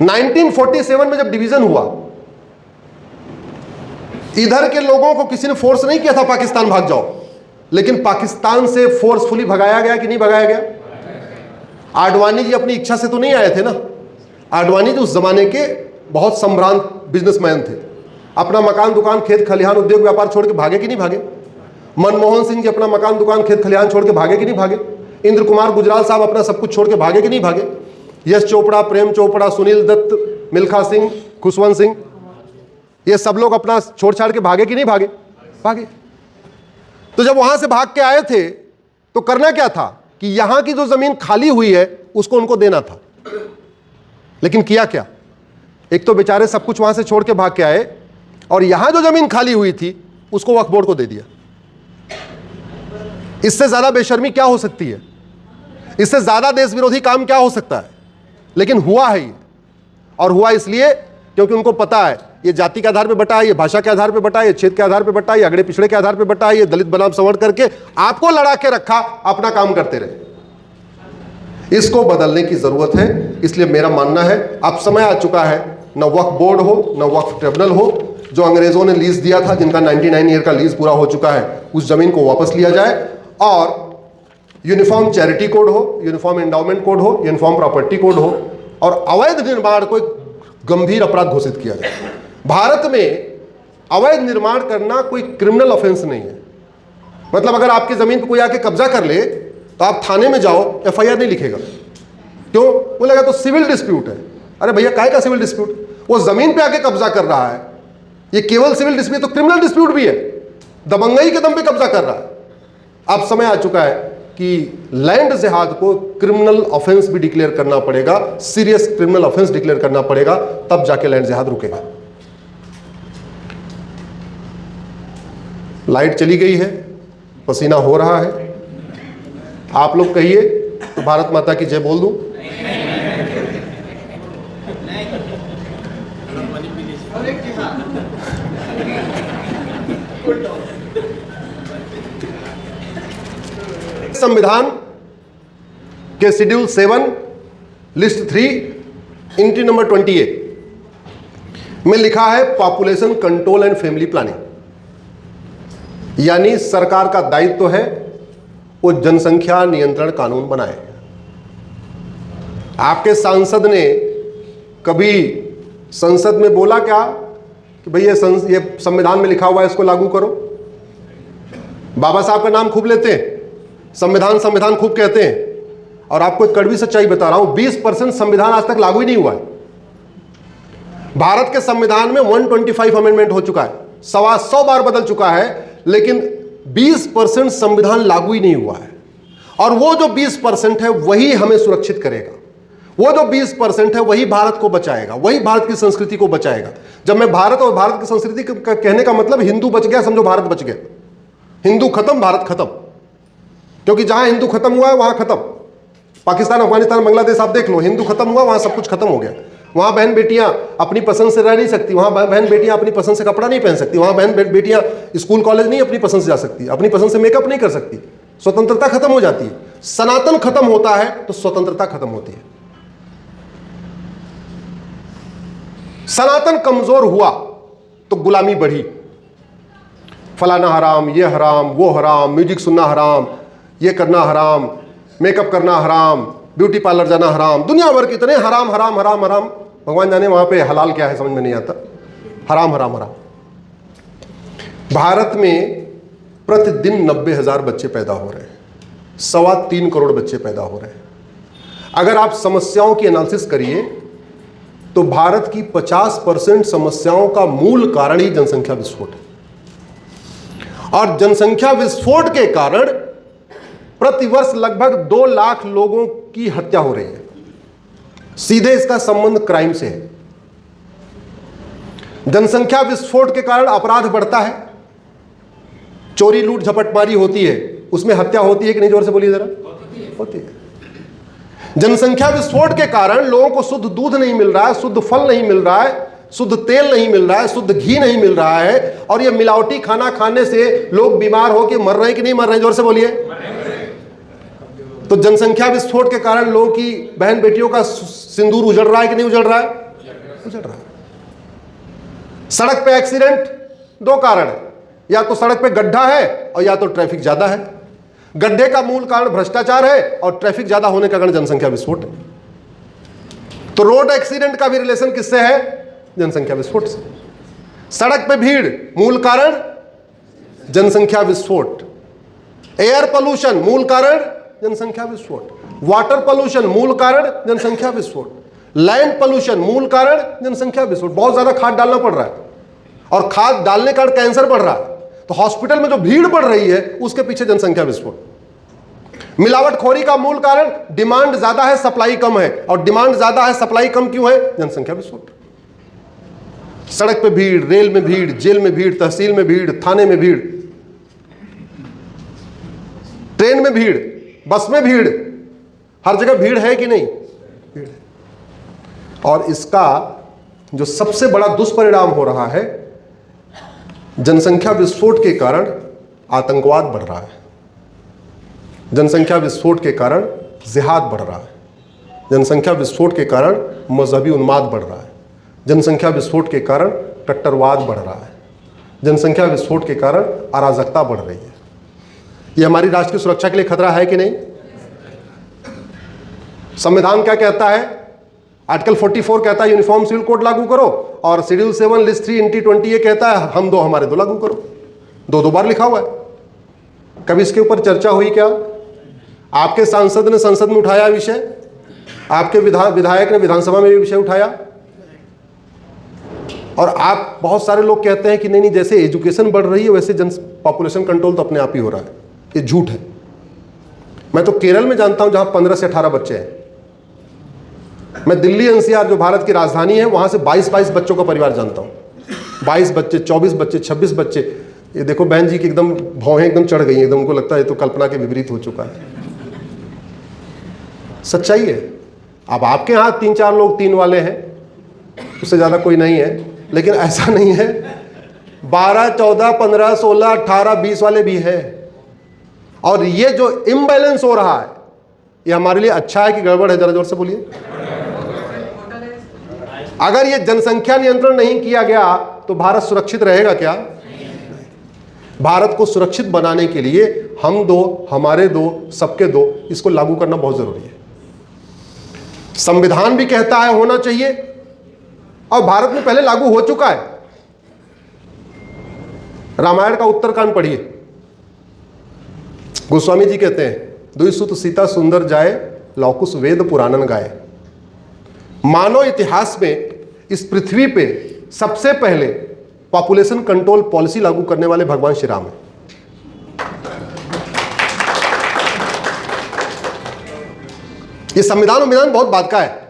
1947 में जब डिवीजन हुआ, इधर के लोगों को किसी ने फोर्स नहीं किया था पाकिस्तान भाग जाओ, लेकिन पाकिस्तान से फोर्सफुली भगाया गया कि नहीं भगाया गया? आडवाणी जी अपनी इच्छा से तो नहीं आए थे ना। आडवाणी जी उस जमाने के बहुत संभ्रांत बिजनेसमैन थे। अपना मकान दुकान खेत खलिहान उद्योग व्यापार छोड़ के भागे कि नहीं भागे? मनमोहन सिंह जी अपना मकान दुकान खेत खलिहान छोड़ के भागे कि नहीं भागे? इंद्र कुमार गुजराल साहब अपना सब कुछ छोड़ के भागे कि नहीं भागे? यश चोपड़ा, प्रेम चोपड़ा, सुनील दत्त, मिल्खा सिंह, खुशवंत सिंह, ये सब लोग अपना छोड़ छाड़ के भागे कि नहीं भागे? भागे। तो जब वहां से भाग के आए थे तो करना क्या था कि यहां की जो जमीन खाली हुई है उसको उनको देना था। लेकिन किया क्या? एक तो बेचारे सब कुछ वहां से छोड़ के भाग के आए और यहां जो जमीन खाली हुई थी उसको वक्फ बोर्ड को दे दिया। इससे ज्यादा बेशर्मी क्या हो सकती है? इससे ज्यादा देश विरोधी काम क्या हो सकता है? लेकिन हुआ है ये, और हुआ इसलिए क्योंकि उनको पता है ये जाति के आधार पे बटा है, ये भाषा के आधार पे बटा है, ये क्षेत्र के आधार पे बटा है, ये अगड़े पिछड़े के आधार पे बटा है, ये दलित बनाम सवर्ण करके आपको लड़ा के रखा, अपना काम करते रहे। इसको बदलने की जरूरत है। इसलिए मेरा मानना है अब समय आ चुका है, न वक्फ बोर्ड हो न वक्फ ट्रिब्यूनल हो, जो अंग्रेजों ने लीज दिया था, जिनका 99 ईयर का लीज पूरा हो चुका है, उस जमीन को वापस लिया जाए और यूनिफॉर्म चैरिटी कोड हो, यूनिफॉर्म एंडाउमेंट कोड हो, यूनिफॉर्म प्रॉपर्टी कोड हो और अवैध निर्माण को एक गंभीर अपराध घोषित किया जाए। भारत में अवैध निर्माण करना कोई क्रिमिनल ऑफेंस नहीं है। मतलब अगर आपकी जमीन पर कोई आके कब्जा कर ले तो आप थाने में जाओ, एफआईआर नहीं लिखेगा। क्यों? बोलेगा तो सिविल डिस्प्यूट है। अरे भैया काय का सिविल डिस्प्यूट? वो जमीन पे आके कब्जा कर रहा है, ये केवल सिविल डिस्प्यूट, तो क्रिमिनल डिस्प्यूट भी है, दबंगई के दम पे कब्जा कर रहा है। अब समय आ चुका है कि लैंड जिहाद को क्रिमिनल ऑफेंस भी डिक्लेयर करना पड़ेगा, सीरियस क्रिमिनल ऑफेंस डिक्लेयर करना पड़ेगा, तब जाके लैंड जिहाद रुकेगा। लाइट चली गई है, पसीना हो रहा है, आप लोग कहिए तो भारत माता की जय बोल दूं? संविधान के शेड्यूल 7 लिस्ट 3 एंट्री नंबर 28 में लिखा है population control and family planning, यानी सरकार का दायित्व है वो जनसंख्या नियंत्रण कानून बनाए। आपके सांसद ने कभी संसद में बोला क्या कि भाई ये संविधान में लिखा हुआ है, इसको लागू करो? बाबा साहब का नाम खूब लेते हैं, संविधान संविधान खूब कहते हैं, और आपको एक कड़वी सच्चाई बता रहा हूं, 20% संविधान आज तक लागू ही नहीं हुआ है। भारत के संविधान में 125 अमेंडमेंट हो चुका है, 125 बार बदल चुका है, लेकिन 20% संविधान लागू ही नहीं हुआ है। और वो जो 20% है वही हमें सुरक्षित करेगा, वो जो 20% है वही भारत को बचाएगा, वही भारत की संस्कृति को बचाएगा। जब मैं भारत और भारत की संस्कृति का कहने का मतलब हिंदू बच गया समझो भारत बच गया, हिंदू खत्म भारत खत्म, क्योंकि जहां हिंदू खत्म हुआ है वहां खत्म। पाकिस्तान, अफगानिस्तान, बांग्लादेश आप देख लो, हिंदू खत्म हुआ वहां सब कुछ खत्म हो गया। वहां बहन बेटियां अपनी पसंद से रह नहीं सकती, वहां बहन बेटियां अपनी पसंद से कपड़ा नहीं पहन सकती, वहां बहन बेटियां स्कूल कॉलेज नहीं अपनी पसंद से जा सकती, अपनी पसंद से मेकअप नहीं कर सकती, स्वतंत्रता खत्म हो जाती है। सनातन खत्म होता है तो स्वतंत्रता खत्म होती है। सनातन कमजोर हुआ तो गुलामी बढ़ी, फलाना हराम, ये हराम, वो हराम, म्यूजिक सुनना हराम, ये करना हराम, मेकअप करना हराम, ब्यूटी पार्लर जाना हराम, दुनिया भर के इतने हराम हराम हराम हराम, भगवान जाने वहां पे हलाल क्या है समझ में नहीं आता, हराम हराम हराम। भारत में प्रतिदिन 90,000 बच्चे पैदा हो रहे हैं, 3.25 करोड़ बच्चे पैदा हो रहे हैं। अगर आप समस्याओं की एनालिसिस करिए तो भारत की 50% समस्याओं का मूल कारण ही जनसंख्या विस्फोट है, और जनसंख्या विस्फोट के कारण प्रतिवर्ष लगभग 2 लाख लोगों की हत्या हो रही है। सीधे इसका संबंध क्राइम से है। जनसंख्या विस्फोट के कारण अपराध बढ़ता है, चोरी लूट झपटमारी होती है, उसमें हत्या होती है कि नहीं? जोर से बोलिए जरा। होती है। जनसंख्या विस्फोट के कारण लोगों को शुद्ध दूध नहीं मिल रहा है, शुद्ध फल नहीं मिल रहा है, शुद्ध तेल नहीं मिल रहा है, शुद्ध घी नहीं मिल रहा है, और ये मिलावटी खाना खाने से लोग बीमार होकर मर रहे हैं कि नहीं मर रहे हैं? जोर से बोलिए। तो जनसंख्या विस्फोट के कारण लोगों की बहन बेटियों का सिंदूर उजड़ रहा है कि नहीं उजड़ रहा है? उजड़ रहा है। सड़क पे एक्सीडेंट, दो कारण है, या तो सड़क पे गड्ढा है और या तो ट्रैफिक ज्यादा है। गड्ढे का मूल कारण भ्रष्टाचार है और ट्रैफिक ज्यादा होने का कारण जनसंख्या विस्फोट है। तो रोड एक्सीडेंट का भी रिलेशन किससे है? जनसंख्या विस्फोट से। सड़क पे भीड़ मूल कारण जनसंख्या विस्फोट। एयर पोल्यूशन मूल कारण जनसंख्या विस्फोट। वाटर पोल्यूशन मूल कारण जनसंख्या विस्फोट। लैंड पोल्यूशन मूल कारण जनसंख्या विस्फोट। बहुत ज्यादा खाद डालना पड़ रहा है और खाद डालने का कारण कैंसर बढ़ रहा है, तो हॉस्पिटल में जो भीड़ बढ़ रही है उसके पीछे जनसंख्या विस्फोट। मिलावटखोरी का मूल कारण डिमांड ज्यादा है, सप्लाई कम है, और डिमांड ज्यादा है, सप्लाई कम क्यों है? जनसंख्या विस्फोट। सड़क पे भीड़, रेल में भीड़, जेल में भीड़, तहसील में भीड़, थाने में भीड़, ट्रेन में भीड़, बस में भीड़, हर जगह भीड़ है कि नहीं? भीड़ है। और इसका जो सबसे बड़ा दुष्परिणाम हो रहा है, जनसंख्या विस्फोट के कारण आतंकवाद बढ़ रहा है, जनसंख्या विस्फोट के कारण जिहाद बढ़ रहा है, जनसंख्या विस्फोट के कारण मजहबी उन्माद बढ़ रहा है, जनसंख्या विस्फोट के कारण कट्टरवाद बढ़ रहा है, जनसंख्या विस्फोट के कारण अराजकता बढ़ रही है। ये हमारी राष्ट्र की सुरक्षा के लिए खतरा है कि नहीं? संविधान क्या कहता है? आर्टिकल 44 कहता है यूनिफॉर्म सिविल कोड लागू करो, और शेड्यूल 7 लिस्ट 3 इंटी 20 ये कहता है हम दो हमारे दो लागू करो। दो बार लिखा हुआ है। कभी इसके ऊपर चर्चा हुई क्या? आपके सांसद ने संसद में उठाया विषय? आपके विधायक ने विधानसभा में भी विषय उठाया? और आप बहुत सारे लोग कहते हैं कि नहीं, जैसे एजुकेशन बढ़ रही है वैसे पॉपुलेशन कंट्रोल तो अपने आप ही हो रहा है। ये झूठ है। मैं तो केरल में जानता हूं जहां 15 से 18 बच्चे हैं। मैं दिल्ली एनसीआर जो भारत की राजधानी है वहां से 22 बच्चों का परिवार जानता हूं। 22 बच्चे, 24 बच्चे, 26 बच्चे। ये देखो बहन जी की एकदम भौहें एकदम चढ़ गई, एकदम उनको लगता है तो कल्पना के विपरीत हो चुका है। सच्चाई है। अब आपके यहाँ 3-4 लोग 3 वाले हैं, उससे ज्यादा कोई नहीं है, लेकिन ऐसा नहीं है 12, 14, 15, 16, 18, 20 वाले भी है। और ये जो इम्बैलेंस हो रहा है ये हमारे लिए अच्छा है कि गड़बड़ है? जरा जोर से बोलिए। अगर ये जनसंख्या नियंत्रण नहीं किया गया तो भारत सुरक्षित रहेगा क्या? भारत को सुरक्षित बनाने के लिए हम दो, हमारे दो, सबके दो, इसको लागू करना बहुत जरूरी है। संविधान भी कहता है होना चाहिए, और भारत में पहले लागू हो चुका है। रामायण का उत्तरकांड पढ़िए। गोस्वामी जी कहते हैं दुई सुत सीता सुंदर जाए, लौकुश वेद पुराणन गाए। मानव इतिहास में इस पृथ्वी पे सबसे पहले पॉपुलेशन कंट्रोल पॉलिसी लागू करने वाले भगवान श्री राम हैं। ये संविधान बहुत बात का है।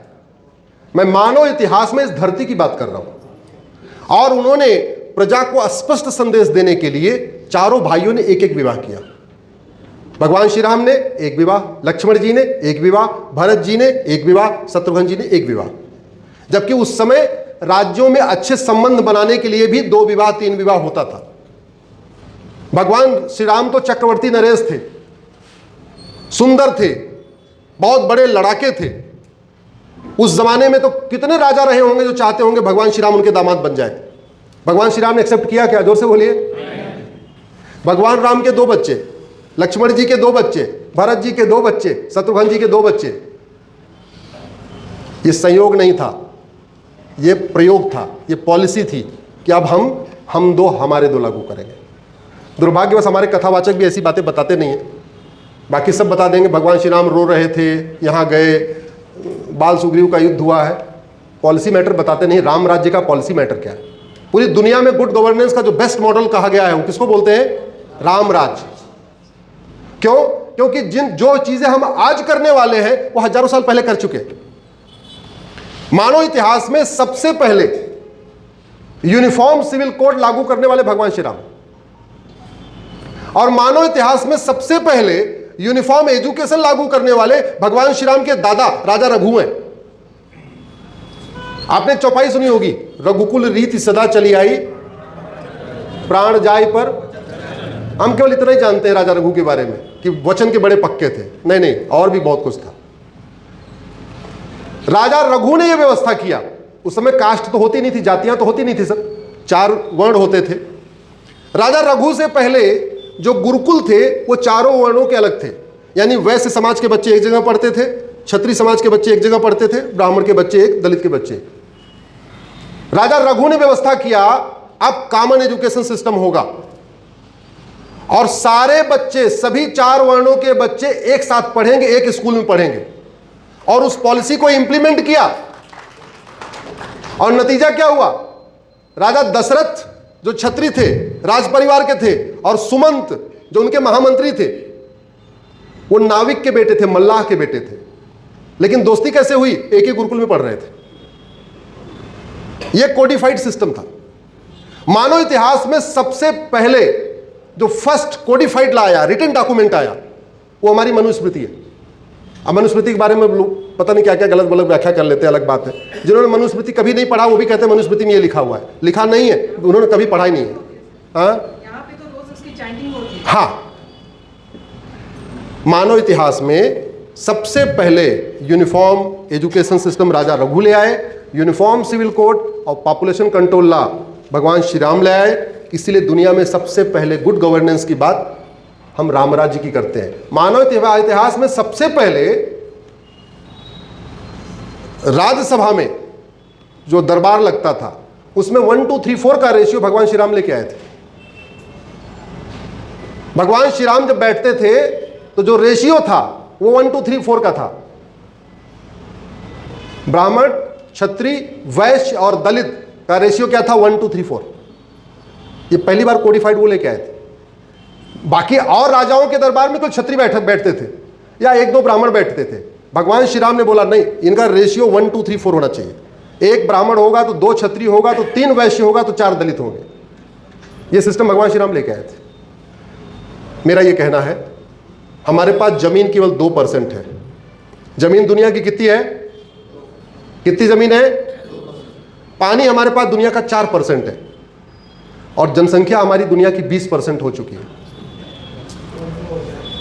मैं मानव इतिहास में इस धरती की बात कर रहा हूं। और उन्होंने प्रजा को स्पष्ट संदेश देने के लिए चारों भाइयों ने एक एक विवाह किया। भगवान श्री राम ने एक विवाह, लक्ष्मण जी ने एक विवाह, भरत जी ने एक विवाह, शत्रुघ्न जी ने एक विवाह। जबकि उस समय राज्यों में अच्छे संबंध बनाने के लिए भी 2 विवाह 3 विवाह होता था। भगवान श्री राम तो चक्रवर्ती नरेश थे, सुंदर थे, बहुत बड़े लड़ाके थे। उस जमाने में तो कितने राजा रहे होंगे जो चाहते होंगे भगवान श्री राम उनके दामाद बन जाए। भगवान श्री राम ने एक्सेप्ट किया क्या? जोर से बोलिए। भगवान राम के 2 बच्चे, लक्ष्मण जी के 2 बच्चे, भरत जी के 2 बच्चे, शत्रुघ्न जी के 2 बच्चे। ये संयोग नहीं था, ये प्रयोग था, ये पॉलिसी थी कि अब हम 2 हमारे 2 लागू करेंगे। दुर्भाग्यवश हमारे कथावाचक भी ऐसी बातें बताते नहीं है। बाकी सब बता देंगे भगवान श्री राम रो रहे थे, यहाँ गए, बाल सुग्रीव का युद्ध हुआ है। पॉलिसी मैटर बताते नहीं। राम राज्य का पॉलिसी मैटर क्या है? पूरी दुनिया में गुड गवर्नेंस का जो बेस्ट मॉडल कहा गया है वो किसको बोलते हैं? राम राज्य। क्यों? क्योंकि जो चीजें हम आज करने वाले हैं वो हजारों साल पहले कर चुके। मानव इतिहास में सबसे पहले यूनिफॉर्म सिविल कोड लागू करने वाले भगवान श्री राम, और मानव इतिहास में सबसे पहले यूनिफॉर्म एजुकेशन लागू करने वाले भगवान श्री राम के दादा राजा रघु हैं। आपने चौपाई सुनी होगी, रघुकुल रीति सदा चली आई, प्राण जाय पर। हम केवल इतना ही जानते हैं राजा रघु के बारे में कि वचन के बड़े पक्के थे। नहीं, और भी बहुत कुछ था। राजा रघु ने यह व्यवस्था किया उस समय कास्ट तो होती नहीं थी, जातियां तो होती नहीं थी सर, 4 वर्ण होते थे। राजा रघु से पहले जो गुरुकुल थे वो चारों वर्णों के अलग थे, यानी वैश्य समाज के बच्चे एक जगह पढ़ते थे, क्षत्रिय समाज के बच्चे एक जगह पढ़ते थे, ब्राह्मण के बच्चे एक, दलित के बच्चे। राजा रघु ने व्यवस्था किया अब कॉमन एजुकेशन सिस्टम होगा और सारे बच्चे, सभी 4 वर्णों के बच्चे एक साथ पढ़ेंगे, एक स्कूल में पढ़ेंगे, और उस पॉलिसी को इंप्लीमेंट किया। और नतीजा क्या हुआ? राजा दशरथ जो क्षत्रिय थे, राज परिवार के थे, और सुमंत जो उनके महामंत्री थे, वो नाविक के बेटे थे, मल्लाह के बेटे थे। लेकिन दोस्ती कैसे हुई? एक ही गुरुकुल में पढ़ रहे थे। यह कोडिफाइड सिस्टम था। मानव इतिहास में सबसे पहले जो फर्स्ट कोडिफाइड ला आया, रिटन डॉक्यूमेंट आया, वो हमारी मनुस्मृति है। अब मनुस्मृति के बारे में लोग पता नहीं क्या क्या गलत गलत व्याख्या कर लेते हैं, अलग बात है। जिन्होंने मनुस्मृति कभी नहीं पढ़ा वो भी कहते हैं मनुस्मृति में ये लिखा हुआ है। लिखा नहीं है, उन्होंने कभी पढ़ा ही नहीं है। यहाँ पे तो रोज उसकी चैंटिंग होती है। हाँ, मानव इतिहास में सबसे पहले यूनिफॉर्म एजुकेशन सिस्टम राजा रघु ले आए, यूनिफॉर्म सिविल कोड और पॉपुलेशन कंट्रोल लॉ भगवान श्री राम ले आए। इसीलिए दुनिया में सबसे पहले गुड गवर्नेंस की बात हम राम राज्य की करते हैं। मानव इतिहास में सबसे पहले राज्यसभा में जो दरबार लगता था उसमें 1 2 3 4 का रेशियो भगवान श्री राम लेके आए थे। भगवान श्री राम जब बैठते थे तो जो रेशियो था वो 1 2 3 4 का था। ब्राह्मण, क्षत्रिय, वैश्य और दलित का रेशियो क्या था? 1 2 3 4। ये पहली बार कोडिफाइड वो लेके आए थे। बाकी और राजाओं के दरबार में तो क्षत्रिय बैठते थे या 1 2 ब्राह्मण बैठते थे। भगवान श्री राम ने बोला नहीं, इनका रेशियो 1 2 3 4 होना चाहिए। 1 ब्राह्मण होगा तो 2 क्षत्रिय होगा तो 3 वैश्य होगा तो 4 दलित होंगे। ये सिस्टम भगवान श्री राम लेके आए थे। मेरा ये कहना है हमारे पास जमीन केवल 2% है। जमीन दुनिया की कितनी है? कितनी जमीन है? पानी हमारे पास दुनिया का 4% है और जनसंख्या हमारी दुनिया की 20% हो चुकी है।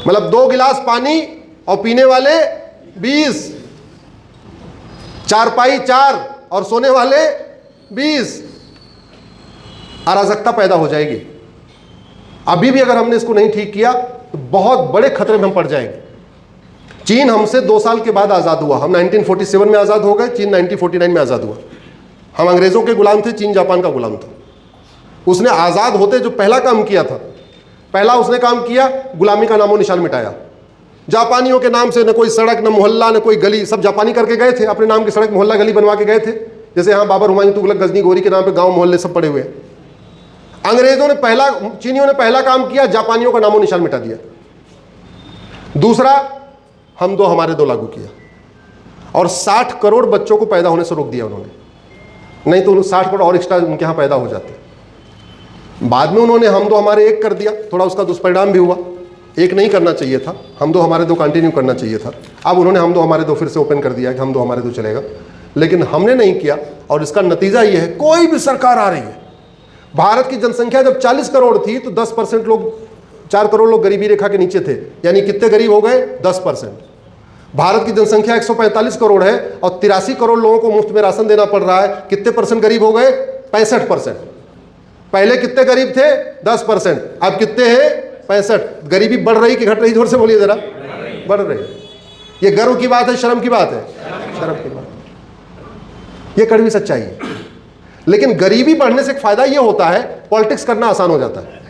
मतलब 2 गिलास पानी और पीने वाले 20, चारपाई 4 और सोने वाले 20। अराजकता पैदा हो जाएगी। अभी भी अगर हमने इसको नहीं ठीक किया तो बहुत बड़े खतरे में हम पड़ जाएंगे। चीन हमसे 2 साल के बाद आज़ाद हुआ। हम 1947 में आज़ाद हो गए, चीन 1949 में आज़ाद हुआ। हम अंग्रेज़ों के गुलाम थे, चीन जापान का गुलाम था। उसने आज़ाद होते जो पहला काम किया था, पहला उसने काम किया गुलामी का नामो निशान मिटाया। जापानियों के नाम से न कोई सड़क, न मोहल्ला, न कोई गली, सब जापानी करके गए थे। अपने नाम की सड़क, मोहल्ला, गली बनवा के गए थे। जैसे यहाँ बाबर, हुमायूं, तुगलक, गजनी, गोरी के नाम पे गांव मोहल्ले सब पड़े हुए हैं। अंग्रेजों ने पहला, चीनियों ने पहला काम किया, जापानियों का नामो निशान मिटा दिया। दूसरा, हम दो हमारे दो लागू किया और 60 करोड़ बच्चों को पैदा होने से रोक दिया उन्होंने। नहीं तो 60 करोड़ और एक्स्ट्रा उनके यहाँ पैदा हो जाते। बाद में उन्होंने हम दो हमारे एक कर दिया। थोड़ा उसका दुष्परिणाम भी हुआ। एक नहीं करना चाहिए था, हम दो हमारे दो कंटिन्यू करना चाहिए था। अब उन्होंने हम दो हमारे दो फिर से ओपन कर दिया कि हम दो हमारे दो चलेगा, लेकिन हमने नहीं किया। और इसका नतीजा ये है, कोई भी सरकार आ रही है, भारत की जनसंख्या जब 40 करोड़ थी तो 10% लोग, 4 करोड़ लोग गरीबी रेखा के नीचे थे। यानी कितने गरीब हो गए? 10%। भारत की जनसंख्या 145 करोड़ है और 83 करोड़ लोगों को मुफ्त में राशन देना पड़ रहा है। कितने परसेंट गरीब हो गए? 65%। पहले कितने गरीब थे? 10%। अब कितने हैं? 65। गरीबी बढ़ रही कि घट रही? जोर से बोलिए जरा। बढ़ रही। ये गर्व की बात है, शर्म की बात है? शर्म की बात। ये कड़वी सच्चाई है। लेकिन गरीबी बढ़ने से एक फायदा ये होता है, पॉलिटिक्स करना आसान हो जाता है।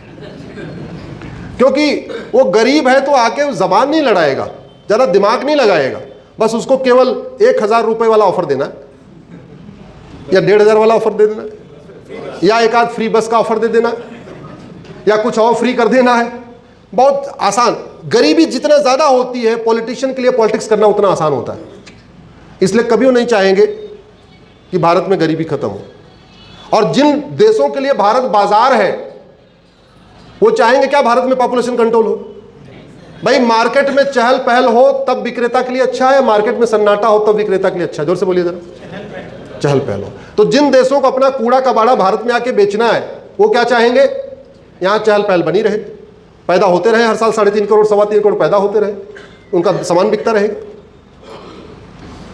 क्योंकि वो गरीब है तो आके जबान नहीं लड़ाएगा, ज़्यादा दिमाग नहीं लगाएगा। बस उसको केवल 1000 रुपये वाला ऑफर देना है या 1500 वाला ऑफर दे देना है या एक आध फ्री बस का ऑफर दे देना या कुछ और फ्री कर देना है। बहुत आसान। गरीबी जितना ज़्यादा होती है पॉलिटिशियन के लिए पॉलिटिक्स करना उतना आसान होता है। इसलिए कभी वो नहीं चाहेंगे कि भारत में गरीबी खत्म हो। और जिन देशों के लिए भारत बाजार है वो चाहेंगे क्या? भारत में पॉपुलेशन कंट्रोल हो। भाई मार्केट में चहल पहल हो तब विक्रेता के लिए अच्छा है, मार्केट में सन्नाटा हो तब विक्रेता के लिए अच्छा है। जोर से बोलिए जरा। चहल पहल हो। तो जिन देशों को अपना कूड़ा कबाड़ा भारत में आके बेचना है वो क्या चाहेंगे? यहाँ चहल पहल बनी रहे, पैदा होते रहे, हर साल 3.5 करोड़ 3.25 करोड़ पैदा होते रहे, उनका सामान बिकता रहेगा।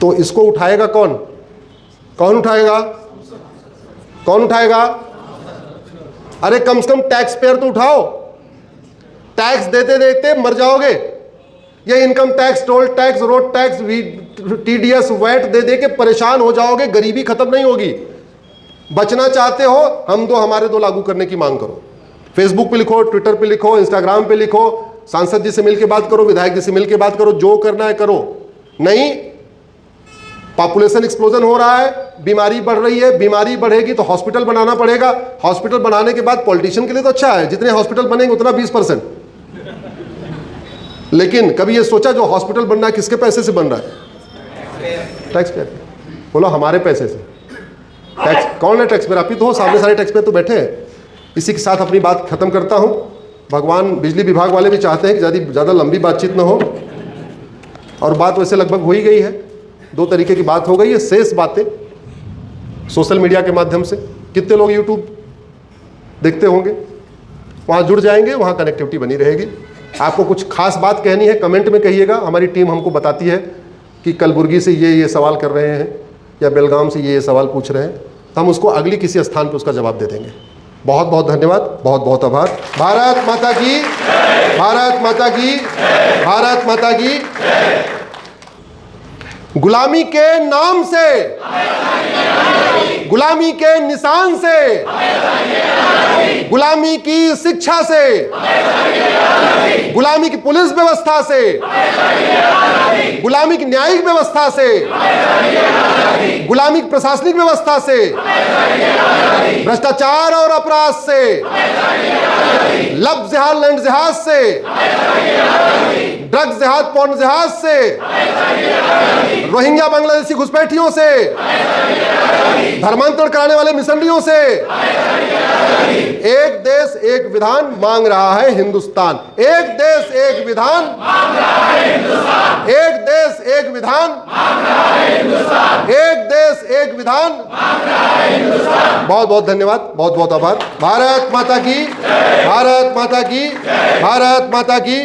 तो इसको उठाएगा कौन? कौन उठाएगा? कौन उठाएगा? अरे कम से कम टैक्स पेयर तो उठाओ। टैक्स देते देते मर जाओगे। ये income tax, toll tax, road tax, TDS, VAT दे दे के परेशान हो जाओगे, गरीबी खत्म नहीं होगी। बचना चाहते हो, हम दो हमारे दो लागू करने की मांग करो। फेसबुक पे लिखो, ट्विटर पे लिखो, इंस्टाग्राम पे लिखो, सांसद जी से मिलकर बात करो, विधायक जी से मिलकर बात करो, जो करना है करो। नहीं, पॉपुलेशन एक्सप्लोजन हो रहा है, बीमारी बढ़ रही है, बीमारी बढ़ेगी तो हॉस्पिटल बनाना पड़ेगा। हॉस्पिटल बनाने के बाद पॉलिटिशियन के लिए तो अच्छा है, जितने हॉस्पिटल बनेंगे उतना 20%। लेकिन कभी ये सोचा जो हॉस्पिटल बन रहा है किसके पैसे से बन रहा है? Tax payer. बोलो हमारे पैसे से। टैक्स कौन है टैक्स पेयर? आप ही तो हो, सामने सारे टैक्स पेयर तो बैठे हैं। इसी के साथ अपनी बात खत्म करता हूं। भगवान बिजली विभाग वाले भी चाहते हैं कि ज़्यादा लंबी बातचीत ना हो, और बात वैसे लगभग हो ही गई है। 2 तरीके की बात हो गई है। शेष बातें सोशल मीडिया के माध्यम से, कितने लोग यूट्यूब देखते होंगे, वहाँ जुड़ जाएंगे, वहाँ कनेक्टिविटी बनी रहेगी। आपको कुछ खास बात कहनी है, कमेंट में कहिएगा। हमारी टीम हमको बताती है कि कलबुर्गी से ये सवाल कर रहे हैं या बेलगाम से ये सवाल पूछ रहे हैं, तो हम उसको अगली किसी स्थान पर उसका जवाब दे देंगे। बहुत बहुत धन्यवाद, बहुत बहुत आभार। भारत माता की, भारत माता की, भारत माता की। गुलामी के नाम से, गुलामी के निशान से, गुलामी की शिक्षा से, गुलामी की पुलिस व्यवस्था से, गुलामी की न्यायिक व्यवस्था से, गुलामी की प्रशासनिक व्यवस्था से, भ्रष्टाचार और अपराध से, लब जिहाद लैंड जिहाद से, ड्रग्स जिहाद पॉर्न जिहाद से, रोहिंग्या बांग्लादेशी घुसपैठियों से, धर्मांतरण कराने वाले मिशनरियों से। एक देश एक विधान मांग रहा है हिंदुस्तान। एक देश एक विधान मांग रहा है हिंदुस्तान। एक देश एक विधान मांग रहा है हिंदुस्तान। एक देश एक विधान मांग रहा है हिंदुस्तान। बहुत बहुत धन्यवाद, बहुत बहुत आभार। भारत माता की, भारत माता की, भारत माता की।